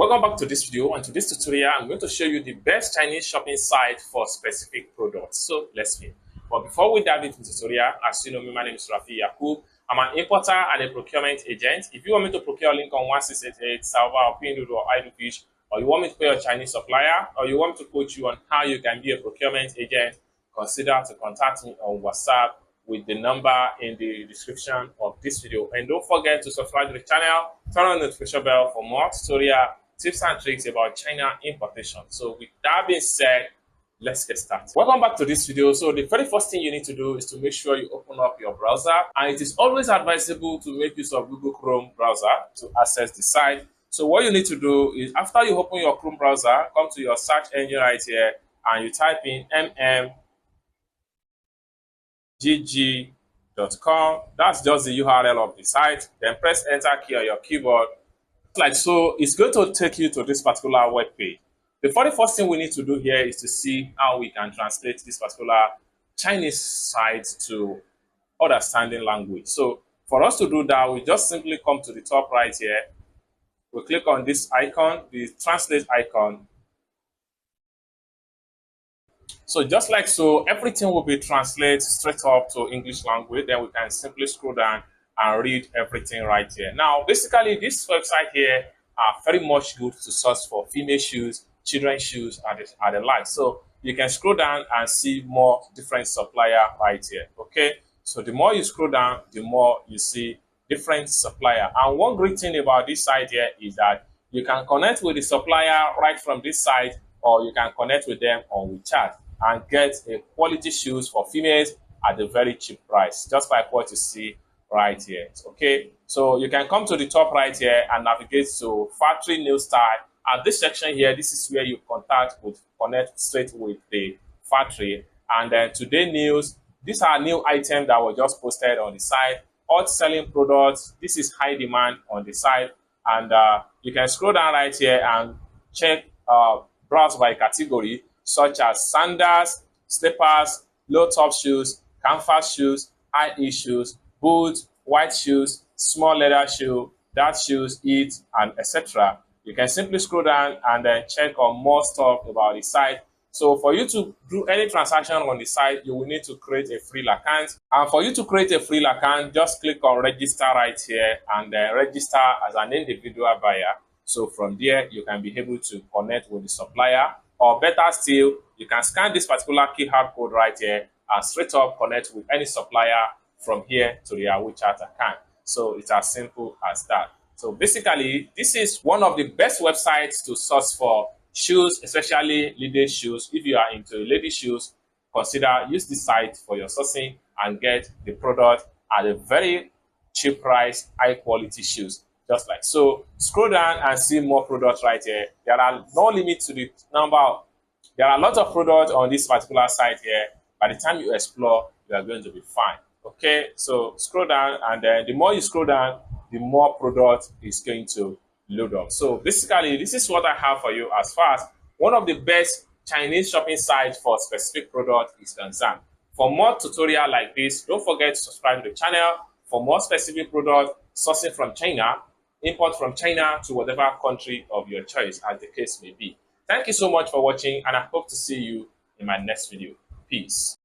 Welcome back to this video, and to this tutorial I'm going to show you the best Chinese shopping site for specific products. So let's begin. But before we dive into the tutorial, as you know me, my name is Rafi Yakub. I'm an importer and a procurement agent. If you want me to procure Lincoln 1688, Salva or Pinduoduo or Idle Fish, or you want me to pay a Chinese supplier, or you want me to coach you on how you can be a procurement agent, consider to contact me on WhatsApp with the number in the description of this video. And don't forget to subscribe to the channel, turn on the notification bell for more tutorial tips and tricks about China importation. So with that being said, let's get started. Welcome back to this video. So the very first thing you need to do is to make sure you open up your browser, and it is always advisable to make use of Google Chrome browser to access the site. So what you need to do is, after you open your Chrome browser, come to your search engine right here and you type in gg.com. That's just the URL of the site. Then press enter key on your keyboard. Like so, it's going to take you to this particular web page. The very first thing we need to do here is to see how we can translate this particular Chinese site to understanding language. So for us to do that, we just simply come to the top right here. We click on this icon, the translate icon. So just like so, everything will be translated straight up to English language. Then we can simply scroll down and read everything right here. Now, basically, this website here are very much good to source for female shoes, children's shoes, and the like. So you can scroll down and see more different supplier right here. Okay, so the more you scroll down, the more you see different supplier. And one great thing about this site here is that you can connect with the supplier right from this site, or you can connect with them on WeChat and get a quality shoes for females at a very cheap price, just like what you see right here. Okay, so you can come to the top right here and navigate to factory new style. At this section here, this is where you connect straight with the factory. And then today news, these are new items that were just posted on the site. Hot selling products, this is high demand on the site. And you can scroll down right here and check browse by category, such as sandals, slippers, low top shoes, canvas shoes, high heel shoes, boots, white shoes, small leather shoe, dark shoes, heat, and etc. You can simply scroll down and then check on more stuff about the site. So for you to do any transaction on the site, you will need to create a free account. And for you to create a free account, just click on register right here and then register as an individual buyer. So from there, you can be able to connect with the supplier, or better still, you can scan this particular QR code right here and straight up connect with any supplier from here to their WeChat account. So it's as simple as that. So basically, this is one of the best websites to source for shoes, especially ladies shoes. If you are into lady shoes, use this site for your sourcing and get the product at a very cheap price, high quality shoes. Just like so. Scroll down and see more products right here. There are no limit to the number. There are a lot of products on this particular site here. By the time you explore, you are going to be fine. Okay, so scroll down, and then the more you scroll down, the more product is going to load up. So basically, this is what I have for you as far as one of the best Chinese shopping sites for specific product is concerned. For more tutorial like this, don't forget to subscribe to the channel for more specific product sourcing from China, import from China to whatever country of your choice, as the case may be. Thank you so much for watching, and I hope to see you in my next video. Peace.